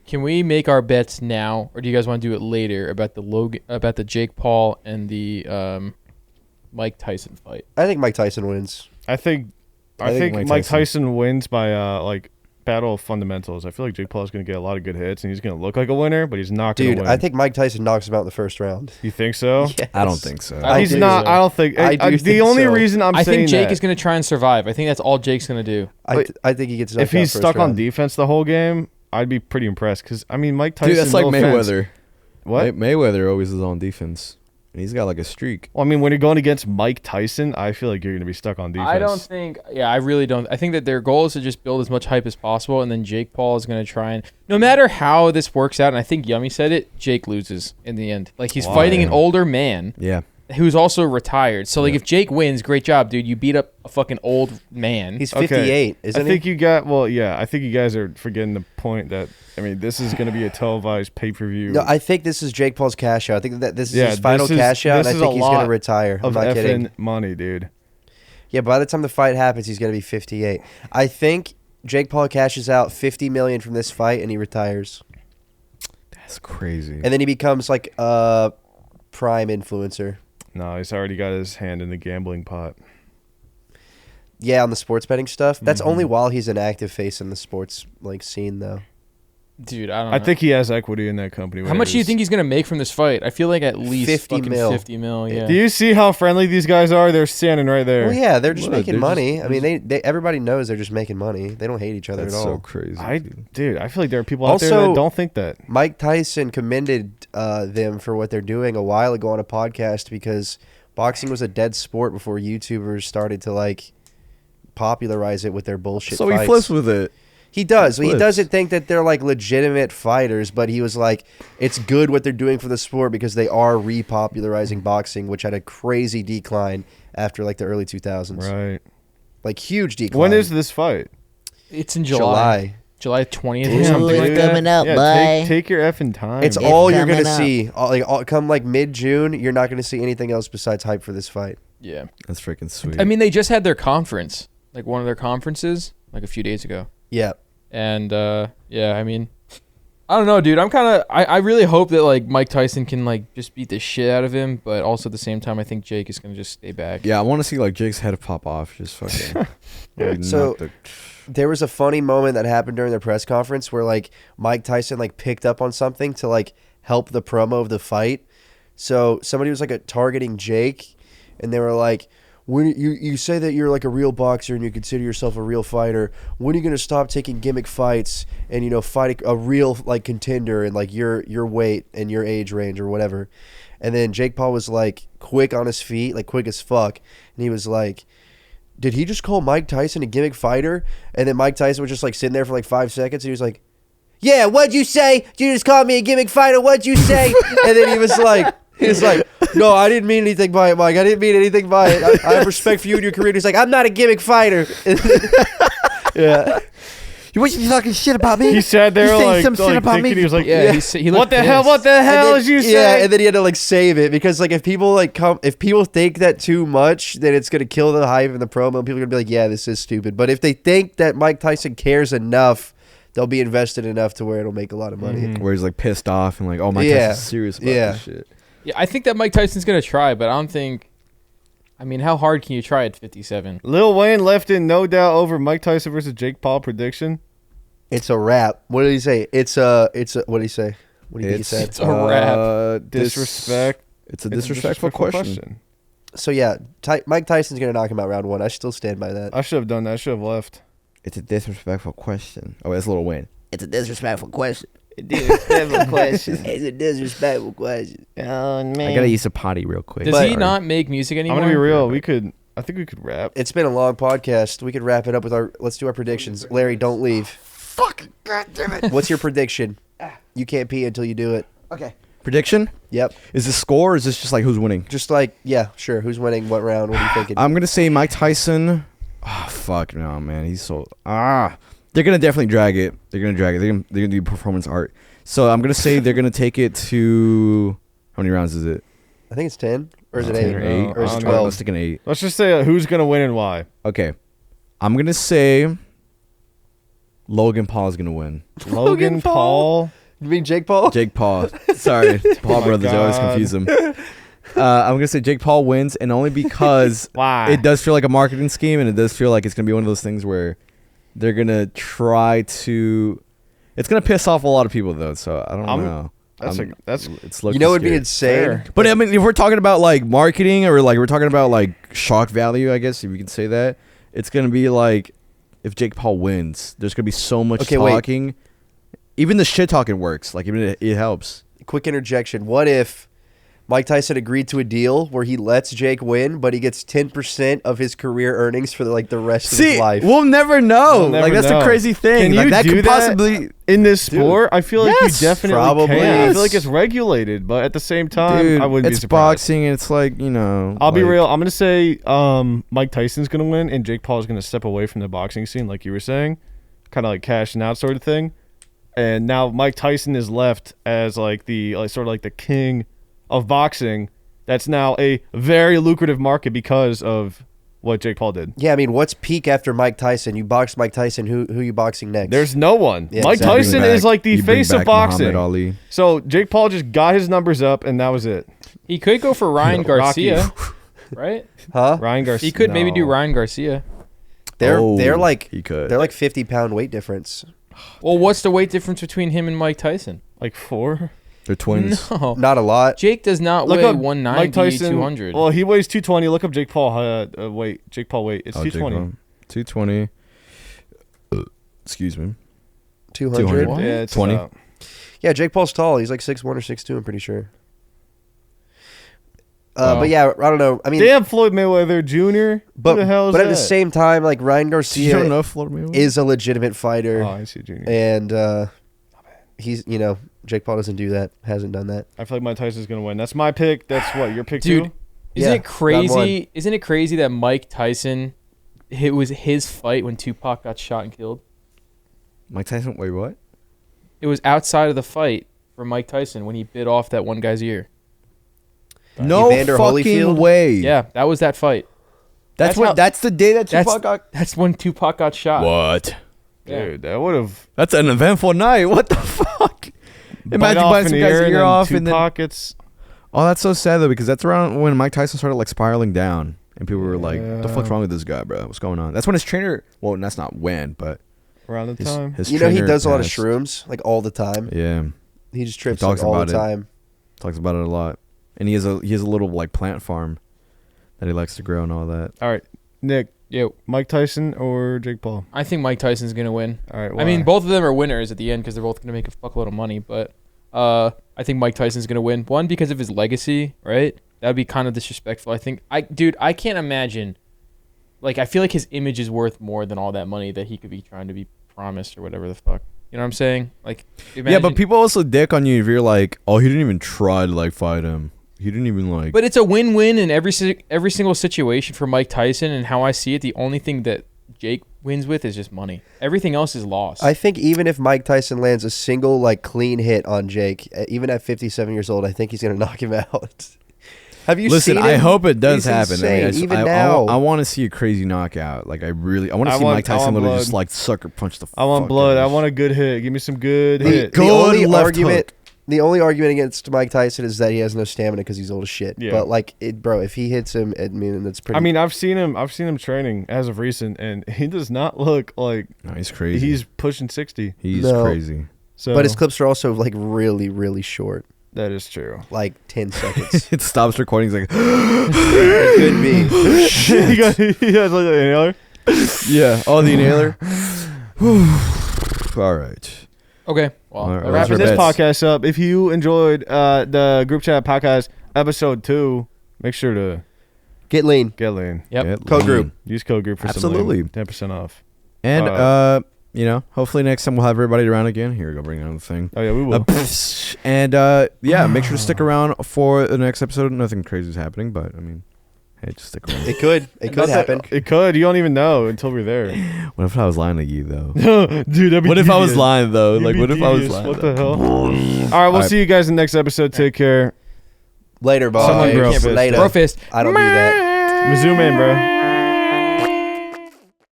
Can we make our bets now, or do you guys want to do it later about the Jake Paul and the Mike Tyson fight? I think Mike Tyson wins. I think Mike Tyson wins by battle of fundamentals. I feel like Jake Paul's going to get a lot of good hits, and he's going to look like a winner, but he's not going to win. Dude, I think Mike Tyson knocks him out in the first round. You think so? Yes. I don't think so. He's not. I don't think. The only reason I think Jake is going to try and survive. I think that's all Jake's going to do. I think he gets knocked out if he's first stuck round. on defense the whole game, I'd be pretty impressed. Because, I mean, Mike Tyson... Dude, that's like Mayweather. What? Mayweather always is on defense. And he's got like a streak. Well, I mean, when you're going against Mike Tyson, I feel like you're going to be stuck on defense. I really don't. I think that their goal is to just build as much hype as possible, and then Jake Paul is going to try and... No matter how this works out, and I think Yummy said it, Jake loses in the end. Like, he's fighting an older man. Yeah. Who's also retired. So, like, if Jake wins, great job, dude. You beat up a fucking old man. He's 58, isn't he? I think you got... Well, yeah. I think you guys are forgetting the point that... I mean, this is going to be a televised pay-per-view. No, I think this is Jake Paul's cash out. I think that this is his final cash out, and I think he's going to retire. I'm not kidding. Money, dude. Yeah, by the time the fight happens, he's going to be 58. I think Jake Paul cashes out $50 million from this fight, and he retires. That's crazy. And then he becomes like a prime influencer. No, he's already got his hand in the gambling pot. Yeah, on the sports betting stuff. That's only while he's an active face in the sports scene, though. Dude, I don't know. I think he has equity in that company. How much do you think he's going to make from this fight? I feel like at least 50 mil. 50 mil, yeah. Do you see how friendly these guys are? They're standing right there. Well, yeah, they're just making money. I mean, they everybody knows they're just making money. They don't hate each other at all. That's so crazy. Dude, I feel like there are people out there that don't think that. Mike Tyson commended them for what they're doing a while ago on a podcast because boxing was a dead sport before YouTubers started to popularize it with their bullshit So fights. he flips with it. He does. He doesn't think that they're legitimate fighters, but he was like, it's good what they're doing for the sport because they are repopularizing boxing, which had a crazy decline after the early 2000s. Right. Huge decline. When is this fight? It's in July. July 20th or something like it's that. coming up, Yeah, take your effing time. It's all you're going to see. Come mid-June, you're not going to see anything else besides hype for this fight. Yeah. That's freaking sweet. I mean, they just had their conference, one of their conferences, a few days ago. Yeah. And, yeah, I mean, I don't know, dude. I really hope that, Mike Tyson can, just beat the shit out of him. But also at the same time, I think Jake is going to just stay back. Yeah, I want to see, Jake's head pop off. Just fucking. So, there was a funny moment that happened during the press conference where, Mike Tyson, picked up on something to, help the promo of the fight. So, somebody was, targeting Jake. And they were like, when you say that you're a real boxer and you consider yourself a real fighter, when are you going to stop taking gimmick fights and, fight a real, contender in, your weight and your age range or whatever? And then Jake Paul was, quick on his feet, quick as fuck. And he was like, did he just call Mike Tyson a gimmick fighter? And then Mike Tyson was just, sitting there for, 5 seconds. And he was like, yeah, what'd you say? You just called me a gimmick fighter. What'd you say? And then he was like, no, I didn't mean anything by it, Mike. I didn't mean anything by it. I have respect for you and your career. He's like, I'm not a gimmick fighter. Yeah. You want you talking shit about me? He sat there saying some shit about me. He was like, yeah. He what the hell? What the hell did you say? Yeah, and then he had to save it because if people if people think that too much, then it's gonna kill the hype and the promo. And people are gonna be like, yeah, this is stupid. But if they think that Mike Tyson cares enough, they'll be invested enough to where it'll make a lot of money. Where he's pissed off and oh, Mike Tyson's serious about this shit. Yeah, I think that Mike Tyson's going to try, but I don't think... I mean, how hard can you try at 57? Lil Wayne left in no doubt over Mike Tyson versus Jake Paul prediction. It's a wrap. What did he say? It's a what did he say? What do you think he said? It's a wrap. Disrespect. It's a disrespectful question. So, yeah, Mike Tyson's going to knock him out round 1. I still stand by that. I should have done that. I should have left. It's a disrespectful question. Oh, that's Lil Wayne. It's a disrespectful question. Disrespectful question. It's a disrespectful question. Oh man, I gotta use a potty real quick. Does he not make music anymore? I'm gonna be real. I think we could rap. It's been a long podcast. We could wrap it up with let's do our predictions. Larry, don't leave. Fucking goddamn it. What's your prediction? You can't pee until you do it. Okay. Prediction? Yep. Is this score or is this just who's winning? Just yeah, sure. Who's winning? What round? What are you thinking? I'm gonna say Mike Tyson. Oh fuck no, man. He's so They're gonna definitely drag it. They're gonna do performance art. So I'm gonna say they're gonna take it to how many rounds is it? I think it's 10 or is it 10 8 or 8 or is it I don't 12? Let's take an 8. Let's just say who's gonna win and why. Okay, I'm gonna say Logan Paul is gonna win. Logan Paul. You mean Jake Paul? Jake Paul. Sorry, Paul brothers. I always confuse them. I'm gonna say Jake Paul wins, and only because Why? it does feel like a marketing scheme, and it does feel like it's gonna be one of those things where they're gonna try to. It's gonna piss off a lot of people though, so I don't know. That's You know, it'd be insane. Fair. But I mean, if we're talking about like marketing or like we're talking about like shock value, I guess if you can say that, it's gonna be like if Jake Paul wins, there's gonna be so much talking. Wait. Even the shit talking works. Like even it helps. Quick interjection. What if Mike Tyson agreed to a deal where he lets Jake win, but he gets 10% of his career earnings for the rest of his life? We'll never know. That's the crazy thing. Can you that do could that possibly in this sport? I feel like you definitely probably. can. I feel like it's regulated, but at the same time, I wouldn't be surprised. It's boxing, and it's like, you know. I'll be real. I'm gonna say Mike Tyson's gonna win, and Jake Paul is gonna step away from the boxing scene, like you were saying, kind of like cashing out sort of thing. And now Mike Tyson is left as like the sort of like the king of boxing. That's now a very lucrative market because of what Jake Paul did. Yeah, I mean, what's peak after Mike Tyson? You boxed Mike Tyson. Who you boxing next? There's no one. Yeah, Mike Tyson is like the face of boxing. Muhammad Ali. So Jake Paul just got his numbers up, and that was it. He could go for Ryan Garcia, right? Huh? Ryan Garcia. He could maybe do Ryan Garcia. They're like he could. They're like 50-pound weight difference. Well, what's the weight difference between him and Mike Tyson? Like 4. They're twins. No, Not a lot. Jake does not Look weigh up 190, Mike Tyson, 200. Well, he weighs 220. Look up Jake Paul weight. Jake Paul weight. It's 220. 220. Excuse me. 200. What? Yeah, it's 20. Yeah, Jake Paul's tall. He's like 6'1" or 6'2", I'm pretty sure. But yeah, I don't know. I mean, damn, Floyd Mayweather Jr. But Who the hell is but at that? the same time, like Ryan You Garcia don't know Floyd Mayweather? is a legitimate fighter, Oh, I see Jr. and he's Jake Paul doesn't do that. Hasn't done that. I feel like Mike Tyson's gonna win. That's my pick. That's what your pick Dude, too. Isn't Yeah, it crazy? Isn't it crazy that Mike Tyson, it was his fight when Tupac got shot and killed? Mike Tyson? Wait, what? It was outside of the fight for Mike Tyson when he bit off that one guy's ear. No Evander fucking Holyfield? way. Yeah, that was that fight. That's how- that's the day that That's Tupac got. that's when Tupac got shot. What? Yeah. Dude, that would have. That's an eventful night. What the fuck? Imagine biting some guy's ear off and then. pockets. Oh, that's so sad though, because that's around when Mike Tyson started like spiraling down, and people were like, "What the fuck's wrong with this guy, bro? What's going on?" That's when his trainer. Well, that's not when, but Around the his, time. his He trainer does a lot of passed. shrooms like all the time. Yeah, He just trips talks like, all about the it. time. talks about it a lot, and he has a little like plant farm that he likes to grow and all that. All right, Nick, Yo, Mike Tyson or Jake Paul? I think Mike Tyson's gonna win. All right. I mean, both of them are winners at the end because they're both gonna make a fuckload of money. But I think Mike Tyson's gonna win. One, because of his legacy, right? That'd be kind of disrespectful. I can't imagine. Like, I feel like his image is worth more than all that money that he could be trying to be promised or whatever the fuck. You know what I'm saying? Like, imagine, Yeah, but people also dick on you if you're like, "Oh, he didn't even try to like fight him. He didn't even like." But it's a win-win in every single situation for Mike Tyson. And how I see it, the only thing that Jake wins with is just money. Everything else is lost. I think even if Mike Tyson lands a single like clean hit on Jake, even at 57 years old, I think he's gonna knock him out. Have you Listen, seen I him? hope it does He's happen. insane, I mean, even now. I want to see a crazy knockout. Like I want to see Mike Tyson literally just like sucker punch the. I want fuck blood. out I of want a good hit. Give me some good hit. Go- Good left hook. The only argument against Mike Tyson is that he has no stamina because he's old as shit. Yeah. But like, bro, if he hits him, I mean, that's pretty. I mean, I've seen him training as of recent, and he does not look like No, he's crazy. he's pushing 60. He's No. crazy. So, but his clips are also like really, really short, that is true. like 10 seconds. It stops recording. He's like, It could be. he has like an inhaler. yeah. Oh, the inhaler. All right. okay. Well, All right, wrap Wrapping it this up. bets. podcast up. If you enjoyed the group chat podcast episode 2, make sure to Get lean. get lean. Yep. Get Code lean. group. Use code group for Absolutely. 10% off. And hopefully next time we'll have everybody around again. Here we go, bring another thing. Oh yeah, we will. And yeah, make sure to stick around for the next episode. Nothing crazy is happening, but I mean, hey, just stick around. It could. It could happen. It could. You don't even know until we're there. What if I was lying to you though? Dude, that'd be What if I was devious. lying though? You'd Like, be what if I was devious. lying? What though? the hell? All right, we'll Alright. see you guys in the next episode. Take care. Later, boys. Someone grow a fist. Later. Bro fist. I don't do that. Zoom in, bro.